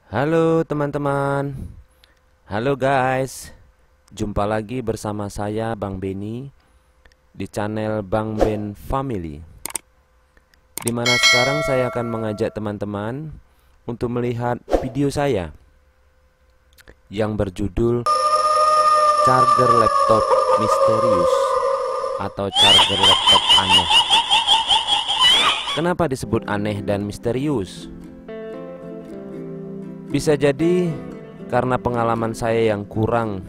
Halo teman-teman, halo guys. Jumpa lagi bersama saya Bang Beni di channel Bang Ben Family, dimana sekarang saya akan mengajak teman-teman untuk melihat video saya yang berjudul Charger Laptop Misterius atau Charger Laptop Aneh. Kenapa disebut aneh dan misterius? Bisa jadi karena pengalaman saya yang kurang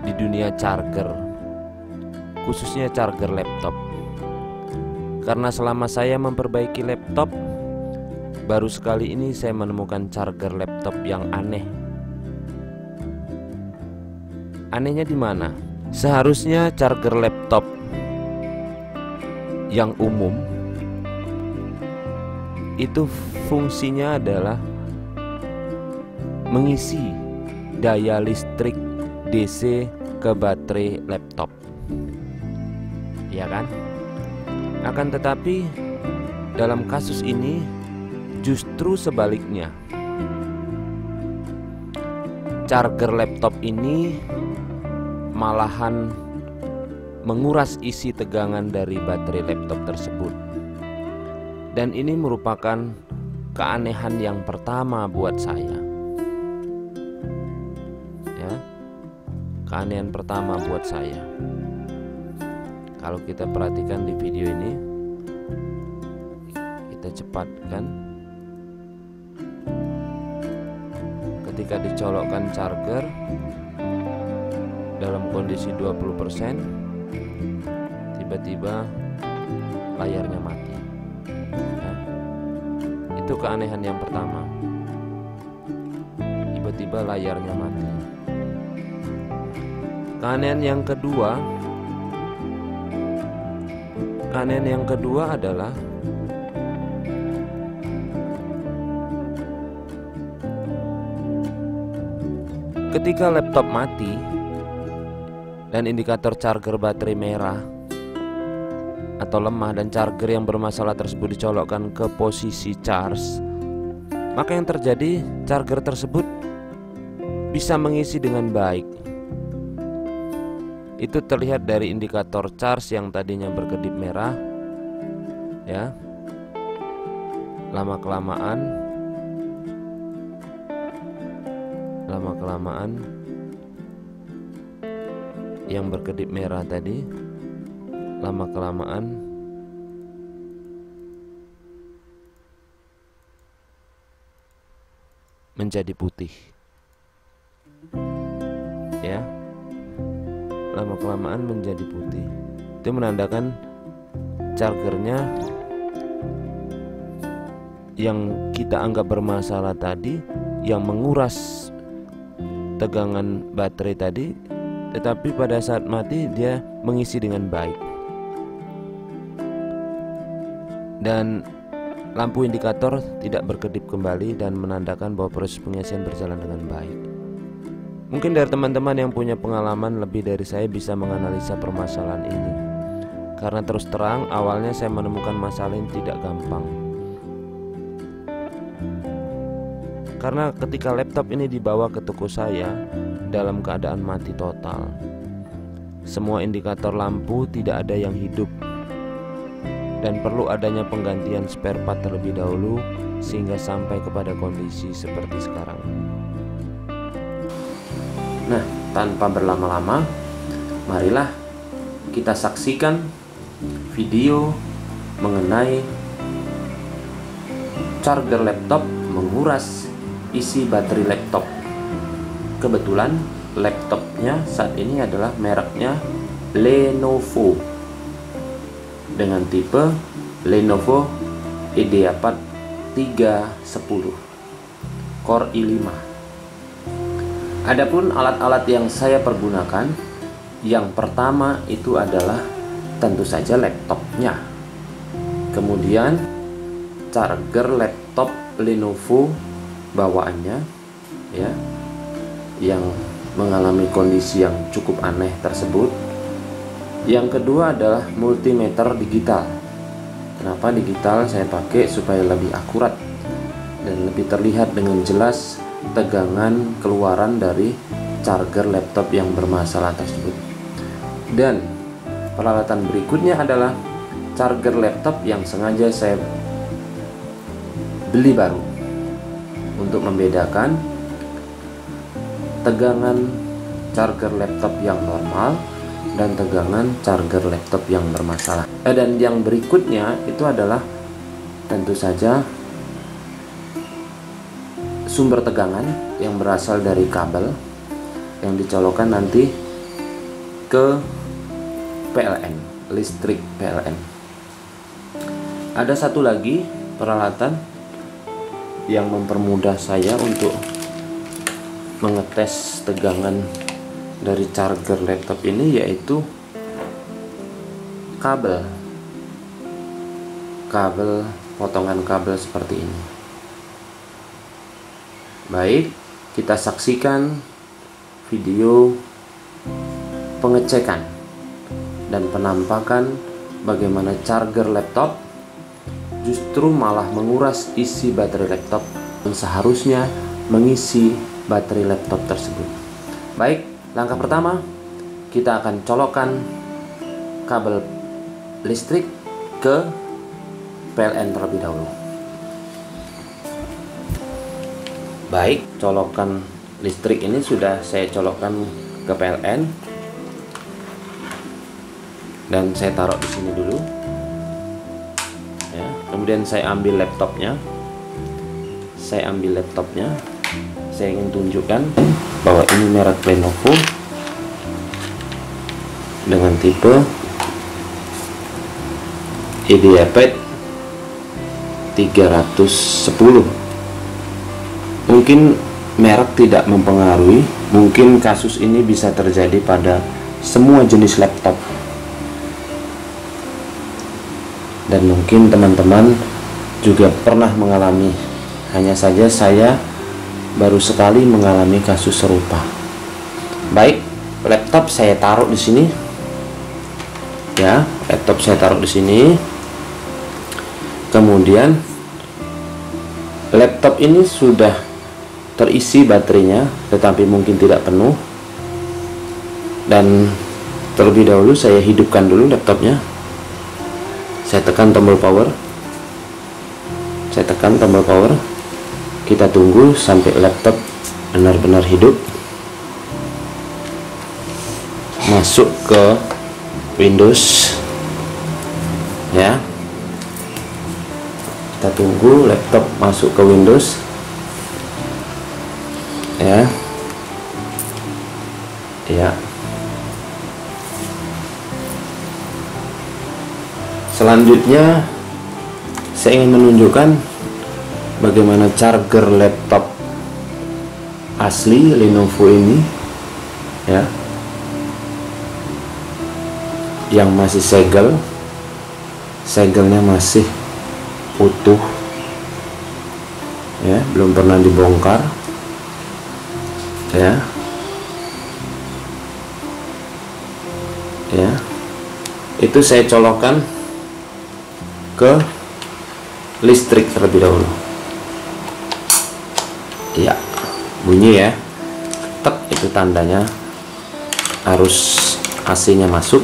di dunia charger, khususnya charger laptop. Karena selama saya memperbaiki laptop, baru sekali ini saya menemukan charger laptop yang aneh. Anehnya di mana? Seharusnya charger laptop yang umum itu fungsinya adalah mengisi daya listrik DC ke baterai laptop, ya kan? Akan tetapi dalam kasus ini justru sebaliknya. Charger laptop ini malahan menguras isi tegangan dari baterai laptop tersebut. Dan ini merupakan keanehan yang pertama buat saya. Keanehan pertama buat saya. Kalau kita perhatikan di video ini, kita cepatkan. Ketika dicolokkan charger dalam kondisi 20%, tiba-tiba layarnya mati. Ya. Itu keanehan yang pertama. Tiba-tiba layarnya mati. Keanehan yang kedua adalah ketika laptop mati dan indikator charger baterai merah atau lemah dan charger yang bermasalah tersebut dicolokkan ke posisi charge, maka yang terjadi charger tersebut bisa mengisi dengan baik. Itu terlihat dari indikator charge yang tadinya berkedip merah, ya. Lama kelamaan yang berkedip merah tadi lama kelamaan menjadi putih, ya. Lama kelamaan menjadi putih. Itu menandakan chargernya yang kita anggap bermasalah tadi, yang menguras tegangan baterai tadi, tetapi pada saat mati dia mengisi dengan baik. Dan lampu indikator tidak berkedip kembali dan menandakan bahwa proses pengisian berjalan dengan baik. Mungkin dari teman-teman yang punya pengalaman lebih dari saya bisa menganalisa permasalahan ini. Karena terus terang awalnya saya menemukan masalah ini tidak gampang. Karena ketika laptop ini dibawa ke toko saya dalam keadaan mati total, semua indikator lampu tidak ada yang hidup, dan perlu adanya penggantian spare part terlebih dahulu sehingga sampai kepada kondisi seperti sekarang. Nah, tanpa berlama-lama, marilah kita saksikan video mengenai charger laptop menguras isi baterai laptop. Kebetulan laptopnya saat ini adalah mereknya Lenovo dengan tipe Lenovo IdeaPad 310 Core i5. Adapun alat-alat yang saya pergunakan, yang pertama itu adalah tentu saja laptopnya. Kemudian charger laptop Lenovo bawaannya, ya, yang mengalami kondisi yang cukup aneh tersebut. Yang kedua adalah multimeter digital. Kenapa digital saya pakai? Supaya lebih akurat dan lebih terlihat dengan jelas tegangan keluaran dari charger laptop yang bermasalah tersebut. Dan peralatan berikutnya adalah charger laptop yang sengaja saya beli baru untuk membedakan tegangan charger laptop yang normal dan tegangan charger laptop yang bermasalah. Dan yang berikutnya itu adalah tentu saja sumber tegangan yang berasal dari kabel yang dicolokkan nanti ke PLN, listrik PLN. Ada satu lagi peralatan yang mempermudah saya untuk mengetes tegangan dari charger laptop ini, yaitu kabel potongan kabel seperti ini. Baik, kita saksikan video pengecekan dan penampakan bagaimana charger laptop justru malah menguras isi baterai laptop yang seharusnya mengisi baterai laptop tersebut. Baik, langkah pertama, kita akan colokkan kabel listrik ke PLN terlebih dahulu. Baik, colokan listrik ini sudah saya colokkan ke PLN dan saya taruh di sini dulu. Ya, kemudian saya ambil laptopnya. Saya ingin tunjukkan bahwa ini merek Lenovo dengan tipe IdeaPad 310. Mungkin merek tidak mempengaruhi, mungkin kasus ini bisa terjadi pada semua jenis laptop, dan mungkin teman-teman juga pernah mengalami. Hanya saja saya baru sekali mengalami kasus serupa. Baik, laptop saya taruh di sini. Ya, laptop saya taruh di sini. Kemudian laptop ini sudah terisi baterainya, tetapi mungkin tidak penuh. Dan terlebih dahulu saya hidupkan dulu laptopnya. Saya tekan tombol power. Kita tunggu sampai laptop benar-benar hidup, masuk ke Windows. Ya, kita tunggu laptop masuk ke Windows. Ya, selanjutnya saya ingin menunjukkan bagaimana charger laptop asli Lenovo ini, ya, yang masih segelnya masih utuh, ya, belum pernah dibongkar. Ya, itu saya colokkan ke listrik terlebih dahulu. Ya, bunyi ya, tek, itu tandanya arus AC-nya masuk.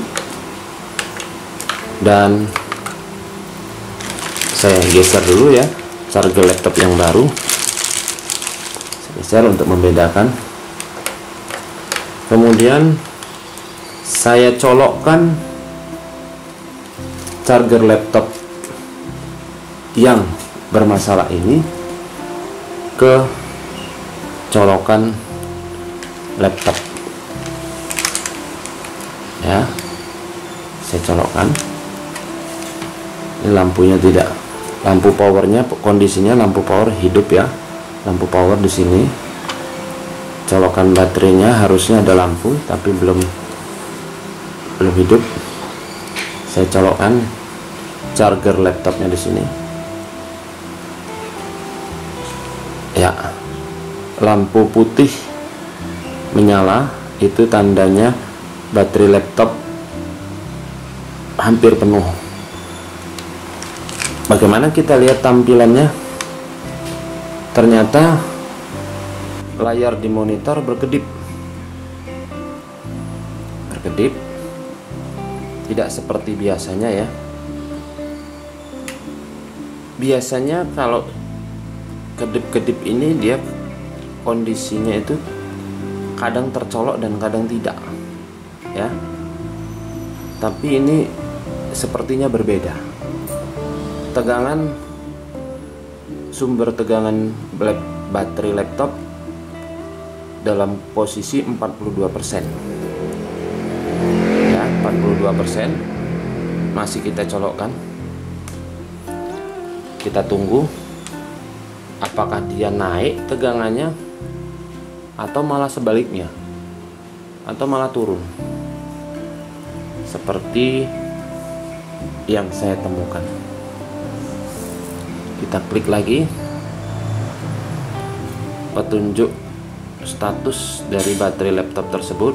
Dan saya geser dulu ya charger laptop yang baru, saya geser untuk membedakan. Kemudian saya colokkan charger laptop yang bermasalah ini ke colokan laptop. Ya, saya colokkan. Ini lampunya tidak, lampu powernya, kondisinya lampu power hidup ya, lampu power di sini. Colokan baterainya harusnya ada lampu, tapi belum hidup. Saya colokkan charger laptopnya di sini. Ya, lampu putih menyala, itu tandanya baterai laptop hampir penuh. Bagaimana kita lihat tampilannya? Ternyata layar di monitor berkedip. Tidak seperti biasanya ya. Biasanya kalau kedip-kedip ini dia kondisinya itu kadang tercolok dan kadang tidak ya. Tapi ini sepertinya berbeda. Tegangan, sumber tegangan baterai laptop dalam posisi 42%. Ya, 42% masih kita colokkan. Kita tunggu apakah dia naik tegangannya atau malah sebaliknya, atau malah turun seperti yang saya temukan. Kita klik lagi petunjuk status dari baterai laptop tersebut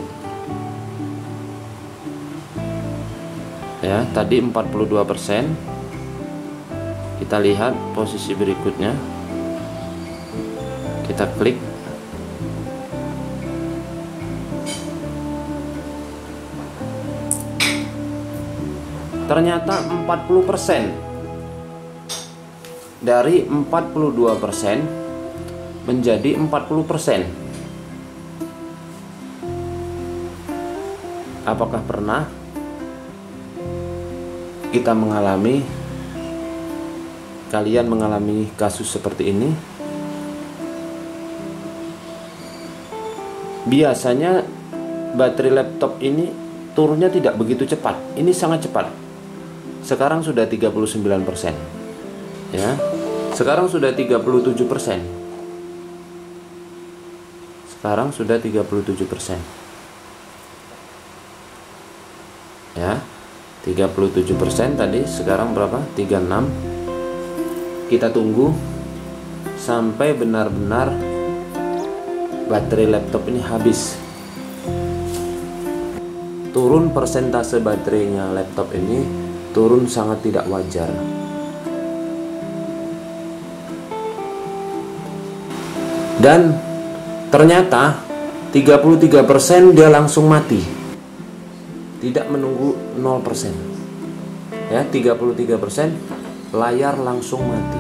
ya. Tadi 42%. Kita lihat posisi berikutnya. Kita klik. Ternyata 40%. Dari 42% menjadi 40%. Apakah pernah kalian mengalami kasus seperti ini? Biasanya baterai laptop ini turunnya tidak begitu cepat. Ini sangat cepat. Sekarang sudah 39%. Ya. Sekarang sudah 37%. Sekarang sudah 37%. Ya. 37% tadi, sekarang berapa? 36. Kita tunggu sampai benar-benar baterai laptop ini habis. Turun persentase baterainya laptop ini, turun sangat tidak wajar. Dan ternyata 33% dia langsung mati. Tidak menunggu 0%. Ya, 33% layar langsung mati.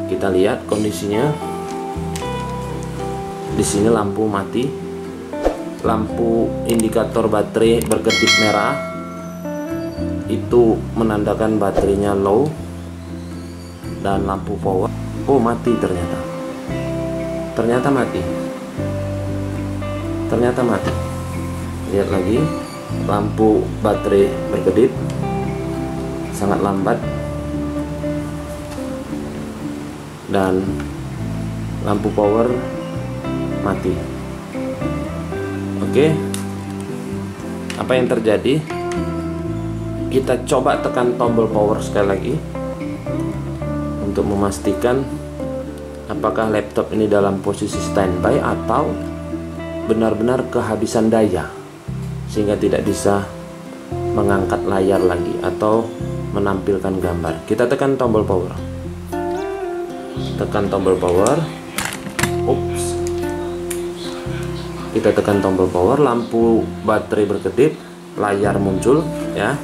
Kita lihat kondisinya. Di sini lampu mati. Lampu indikator baterai berkedip merah. Itu menandakan baterainya low. Dan lampu power, oh mati ternyata. Ternyata mati. Lihat lagi, lampu baterai berkedip sangat lambat dan lampu power mati. Oke, apa yang terjadi? Kita coba tekan tombol power sekali lagi untuk memastikan apakah laptop ini dalam posisi standby atau benar-benar kehabisan daya sehingga tidak bisa mengangkat layar lagi atau menampilkan gambar. Kita tekan tombol power. Tekan tombol power. Ups. Kita tekan tombol power, lampu baterai berkedip, layar muncul ya.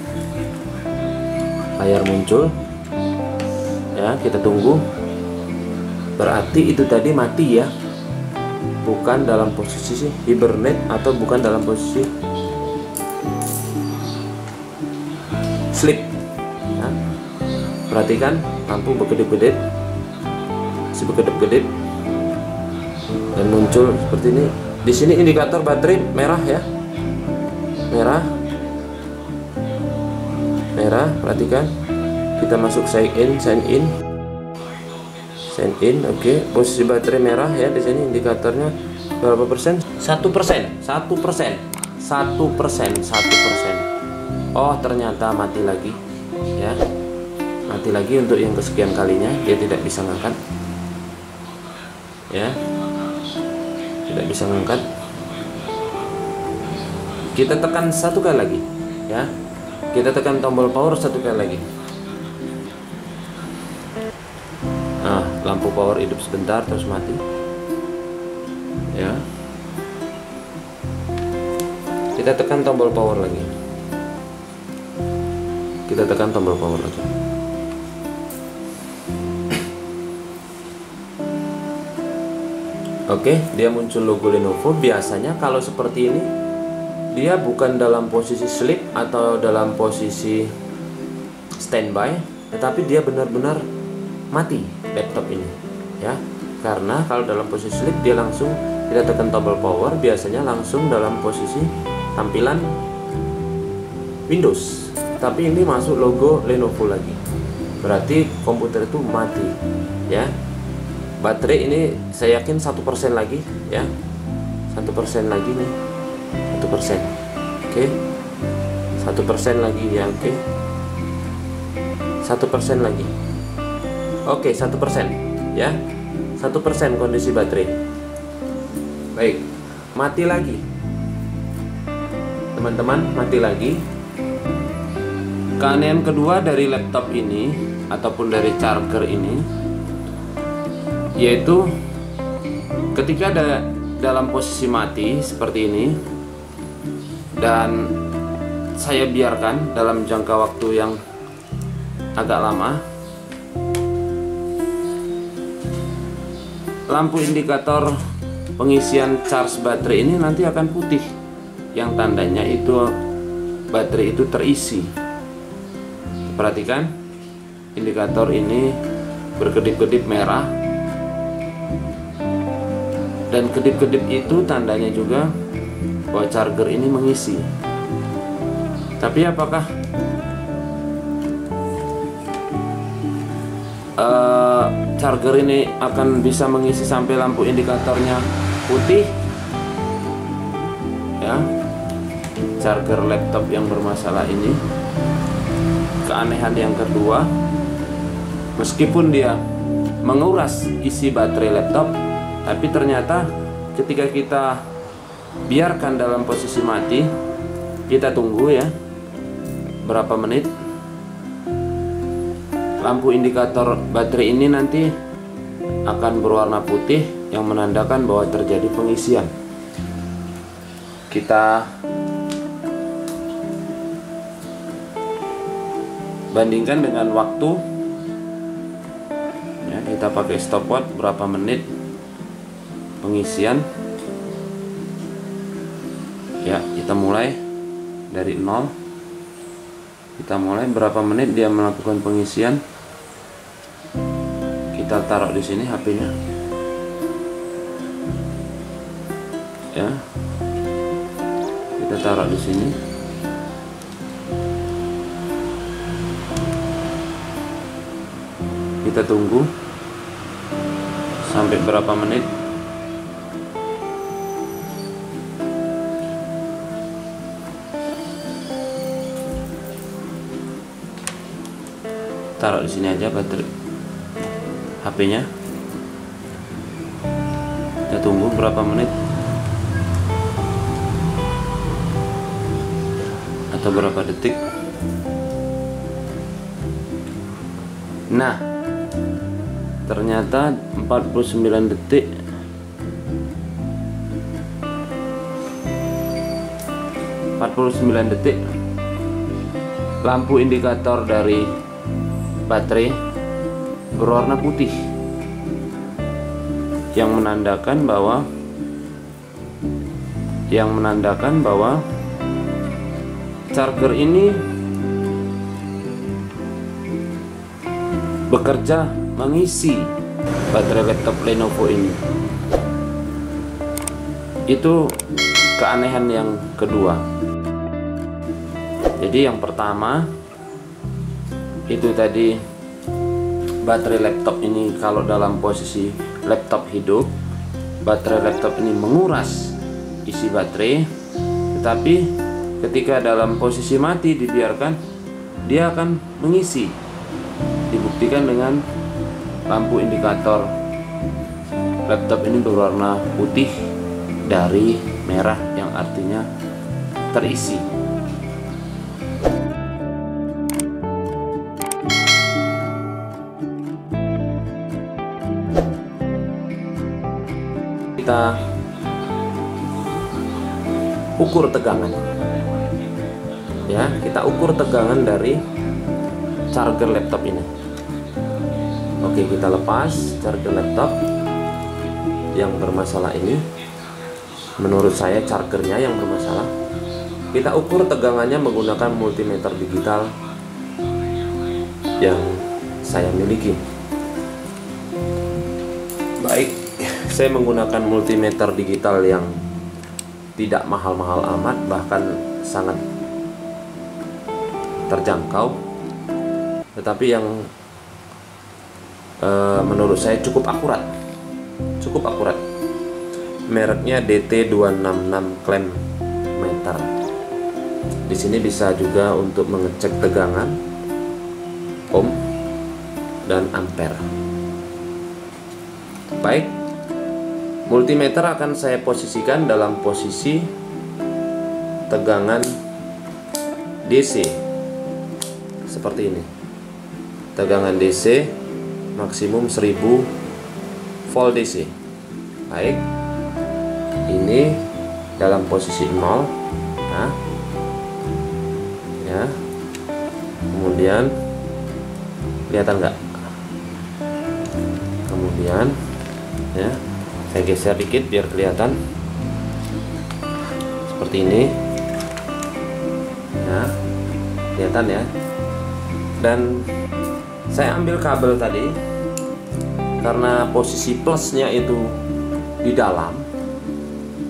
Layar muncul. Ya, kita tunggu. Berarti itu tadi mati ya. Bukan dalam posisi hibernate atau bukan dalam posisi sleep. Ya. Perhatikan lampu berkedip-kedip, berkedip-kedip dan muncul seperti ini. Di sini indikator baterai merah ya, merah. Perhatikan. Kita masuk sign in. Oke. Posisi baterai merah ya. Di sini indikatornya berapa persen? 1%. Oh, ternyata mati lagi ya. Mati lagi untuk yang kesekian kalinya. Dia tidak bisa ngangkat ya, tidak bisa ngangkat. Kita tekan satu kali lagi ya. Kita tekan tombol power satu kali lagi. Nah, lampu power hidup sebentar terus mati. Kita tekan tombol power lagi. Kita tekan tombol power lagi. Oke, dia muncul logo Lenovo. Biasanya kalau seperti ini, dia bukan dalam posisi sleep atau dalam posisi standby, tetapi dia benar-benar mati laptop ini, ya. Karena kalau dalam posisi sleep dia langsung kita tekan tombol power, biasanya langsung dalam posisi tampilan Windows. Tapi ini masuk logo Lenovo lagi, berarti komputer itu mati, ya. Baterai ini saya yakin 1% lagi, ya, 1% lagi nih, 1%, oke, 1% lagi, ya, oke, 1% lagi, oke, 1%, ya, 1% kondisi baterai. Baik, mati lagi, teman-teman, mati lagi. Keanehan kedua dari laptop ini ataupun dari charger ini, yaitu ketika ada dalam posisi mati seperti ini dan saya biarkan dalam jangka waktu yang agak lama, lampu indikator pengisian charge baterai ini nanti akan putih, yang tandanya itu baterai itu terisi. Perhatikan, indikator ini berkedip-kedip merah, dan kedip-kedip itu tandanya juga bahwa charger ini mengisi. Tapi apakah charger ini akan bisa mengisi sampai lampu indikatornya putih? Ya, charger laptop yang bermasalah ini. Keanehan yang kedua, meskipun dia menguras isi baterai laptop, tapi ternyata ketika kita biarkan dalam posisi mati, kita tunggu ya berapa menit, lampu indikator baterai ini nanti akan berwarna putih yang menandakan bahwa terjadi pengisian. Kita bandingkan dengan waktu ya, kita pakai stopwatch berapa menit pengisian ya. Kita mulai dari 0, kita mulai berapa menit dia melakukan pengisian. Kita taruh di sini HP-nya ya, kita taruh di sini. Kita tunggu sampai berapa menit. Taruh di sini aja baterai HP-nya. Kita tunggu berapa menit atau berapa detik. Nah, ternyata 49 detik. Lampu indikator dari baterai berwarna putih, yang menandakan bahwa charger ini bekerja mengisi baterai laptop Lenovo ini. Itu keanehan yang kedua. Jadi yang pertama itu tadi, baterai laptop ini kalau dalam posisi laptop hidup, baterai laptop ini menguras isi baterai, tetapi ketika dalam posisi mati dibiarkan, dia akan mengisi. Dibuktikan dengan lampu indikator laptop ini berwarna putih dari merah, yang artinya terisi. Kita ukur tegangan. Ya, kita ukur tegangan dari charger laptop ini. Oke, kita lepas charger laptop yang bermasalah ini. Menurut saya chargernya yang bermasalah. Kita ukur tegangannya menggunakan multimeter digital yang saya miliki. Baik, saya menggunakan multimeter digital yang tidak mahal-mahal amat, bahkan sangat terjangkau, tetapi yang menurut saya cukup akurat. Mereknya DT266 clamp meter. Di sini bisa juga untuk mengecek tegangan, ohm, dan ampere. Baik, multimeter akan saya posisikan dalam posisi tegangan DC seperti ini. Tegangan DC maksimum 1000 volt DC. Baik, ini dalam posisi 0. Nah, ya, kemudian kelihatan nggak? Kemudian ya, saya geser dikit biar kelihatan seperti ini. Ya, kelihatan ya. Dan saya ambil kabel tadi karena posisi plusnya itu di dalam,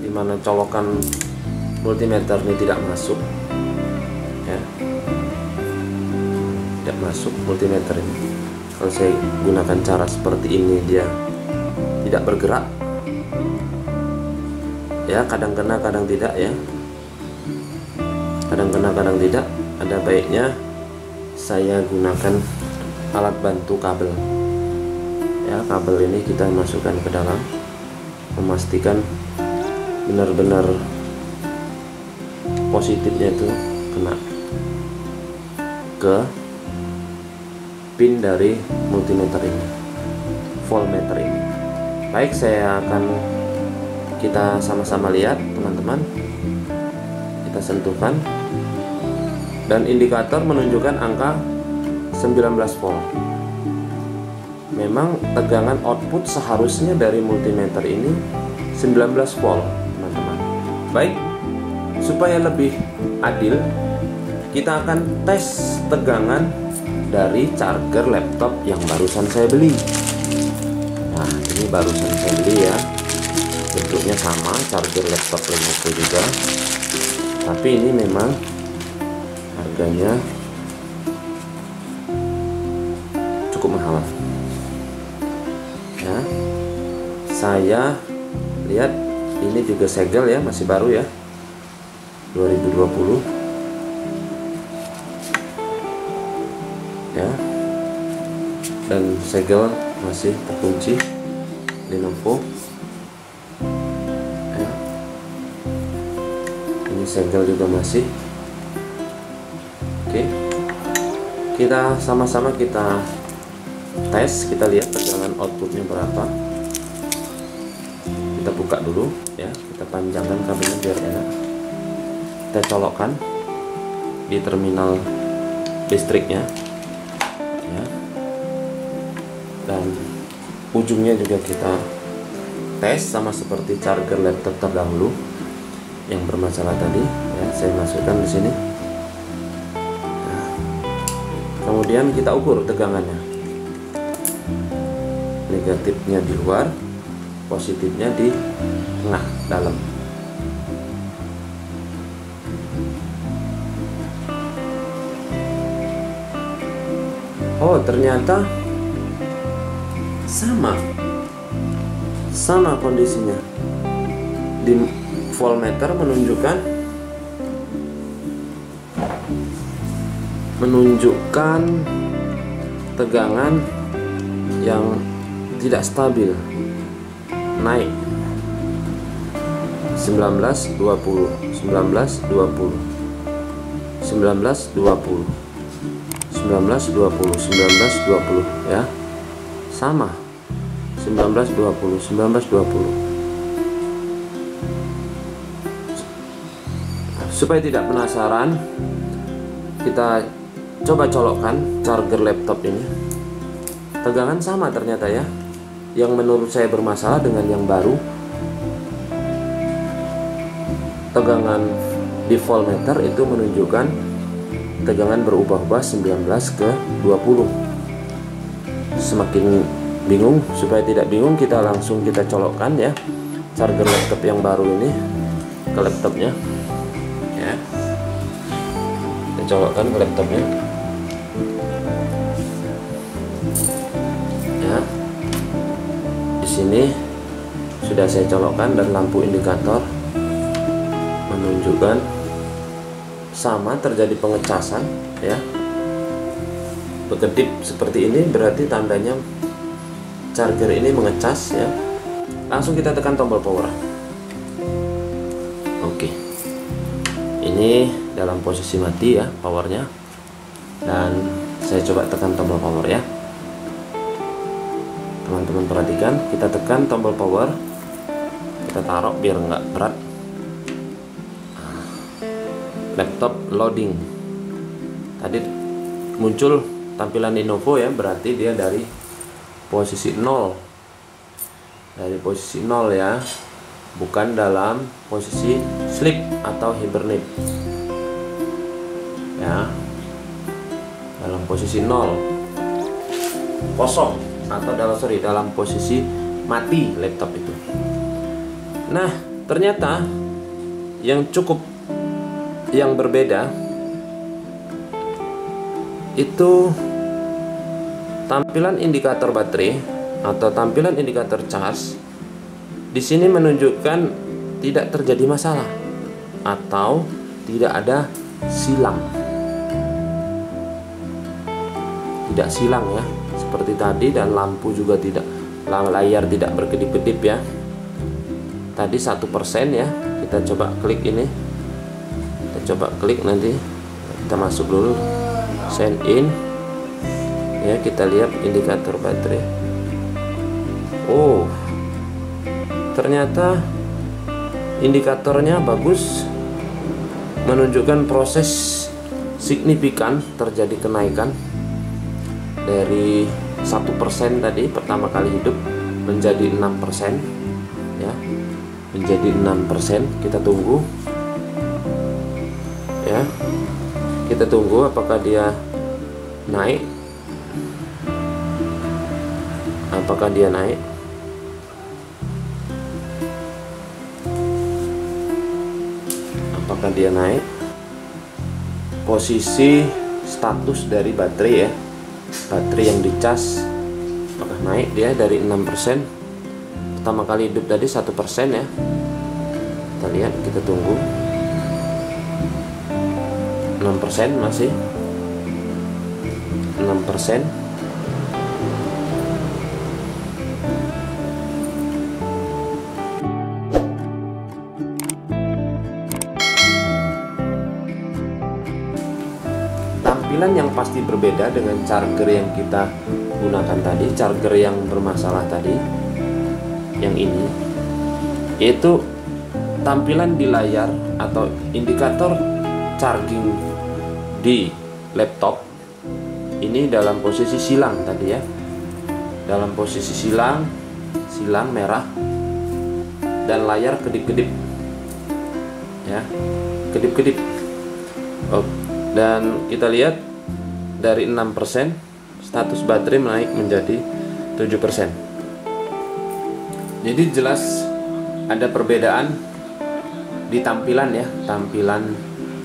dimana colokan multimeter ini tidak masuk, ya, tidak masuk multimeter ini. Kalau saya gunakan cara seperti ini, dia tidak bergerak, ya, kadang kena kadang tidak, ya, kadang kena kadang tidak. Ada baiknya saya gunakan alat bantu kabel, ya. Kabel ini kita masukkan ke dalam, memastikan benar-benar positifnya itu kena ke pin dari multimeter ini, voltmeter ini. Baik, kita sama-sama lihat, teman-teman. Kita sentuhkan dan indikator menunjukkan angka 19 volt. Memang tegangan output seharusnya dari multimeter ini 19 volt, teman-teman. Baik, supaya lebih adil, kita akan tes tegangan dari charger laptop yang barusan saya beli. Nah, ini barusan saya beli, ya. Bentuknya sama, charger laptop Lenovo juga. Tapi ini memang harganya cukup mahal. Ya, saya lihat ini juga segel, ya, masih baru, ya, 2020, ya, dan segel masih terkunci Lenovo, ya. Ini segel juga masih. Oke, kita sama-sama kita tes, kita lihat tegangan outputnya berapa. Kita buka dulu, ya, kita panjangkan kabelnya biar enak. Kita colokkan di terminal listriknya, ya, dan ujungnya juga kita tes sama seperti charger laptop terdahulu yang bermasalah tadi, ya. Saya masukkan di sini. Nah, kemudian kita ukur tegangannya. Negatifnya di luar, positifnya di tengah dalam. Oh, ternyata sama kondisinya. Di voltmeter menunjukkan tegangan yang tidak stabil, naik 19 20 19 20 19 20 19 20 19 20, ya, sama 19 20 19 20. Supaya tidak penasaran, kita coba colokkan charger laptop ini. Tegangan sama ternyata ya. Yang menurut saya bermasalah dengan yang baru, tegangan di voltmeter itu menunjukkan tegangan berubah-ubah 19 ke 20. Semakin bingung, supaya tidak bingung kita langsung colokkan ya charger laptop yang baru ini ke laptopnya ya. Kita colokkan ke laptopnya ya. Di sini sudah saya colokkan dan lampu indikator menunjukkan sama, terjadi pengecasan ya. Berkedip seperti ini berarti tandanya charger ini mengecas ya. Langsung kita tekan tombol power. Oke, ini dalam posisi mati ya powernya, dan saya coba tekan tombol power ya. Teman-teman perhatikan, kita tekan tombol power, kita taruh biar nggak berat. Laptop loading. Tadi muncul tampilan Lenovo ya, berarti dia dari posisi 0. Dari posisi 0 ya, bukan dalam posisi sleep atau hibernate ya. Dalam posisi 0, kosong, atau dalam posisi mati laptop itu. Nah, ternyata yang berbeda itu tampilan indikator baterai atau tampilan indikator charge. Di sini menunjukkan tidak terjadi masalah atau tidak ada silang. Tidak silang ya, seperti tadi, dan lampu juga tidak, layar tidak berkedip-kedip ya. Tadi 1% ya. Kita coba klik ini. Kita coba klik nanti. Kita masuk dulu sign in. Ya, kita lihat indikator baterai. Oh, ternyata indikatornya bagus, menunjukkan proses signifikan terjadi kenaikan dari 1% tadi pertama kali hidup menjadi 6% ya, menjadi 6%. Kita tunggu ya, kita tunggu apakah dia naik, apakah dia naik. Apakah dia naik? Posisi status dari baterai ya, baterai yang dicas, apakah naik dia dari 6%? Pertama kali hidup tadi 1% ya. Kita lihat, kita tunggu. 6% masih 6%. Tampilan yang pasti berbeda dengan charger yang kita gunakan tadi, charger yang bermasalah tadi, yang ini, yaitu tampilan di layar atau indikator charging di laptop ini dalam posisi silang tadi ya, dalam posisi silang merah, dan layar kedip-kedip ya, kedip-kedip. Oh, dan kita lihat dari 6% status baterai naik menjadi 7%. Jadi jelas ada perbedaan di tampilan ya, tampilan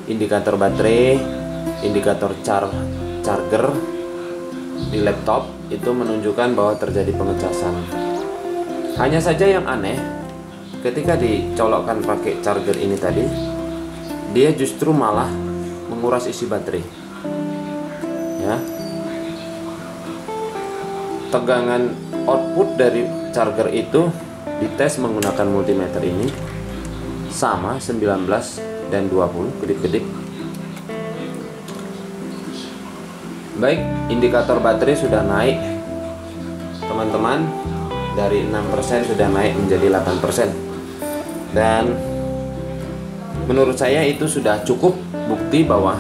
indikator baterai, indikator charger di laptop itu menunjukkan bahwa terjadi pengecasan. Hanya saja yang aneh, ketika dicolokkan pakai charger ini tadi, dia justru malah menguras isi baterai ya. Tegangan output dari charger itu dites menggunakan multimeter ini sama 19 dan 20, kedip-kedip. Baik, indikator baterai sudah naik teman-teman, dari 6% sudah naik menjadi 8%, dan menurut saya itu sudah cukup bukti bahwa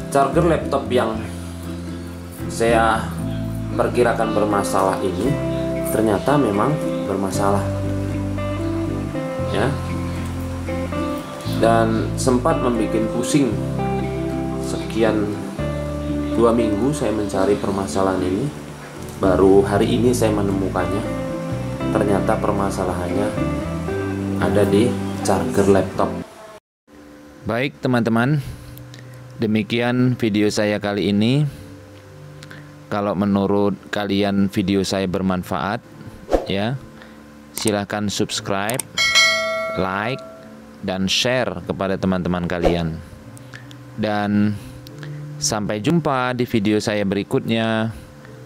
charger laptop yang saya perkirakan bermasalah ini ternyata memang bermasalah ya, dan sempat membuat pusing sekian 2 minggu saya mencari permasalahan ini. Baru hari ini saya menemukannya. Ternyata permasalahannya ada di charger laptop. Baik teman-teman, demikian video saya kali ini. Kalau menurut kalian video saya bermanfaat, ya, silahkan subscribe, like, dan share kepada teman-teman kalian. Dan sampai jumpa di video saya berikutnya.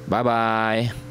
Bye-bye.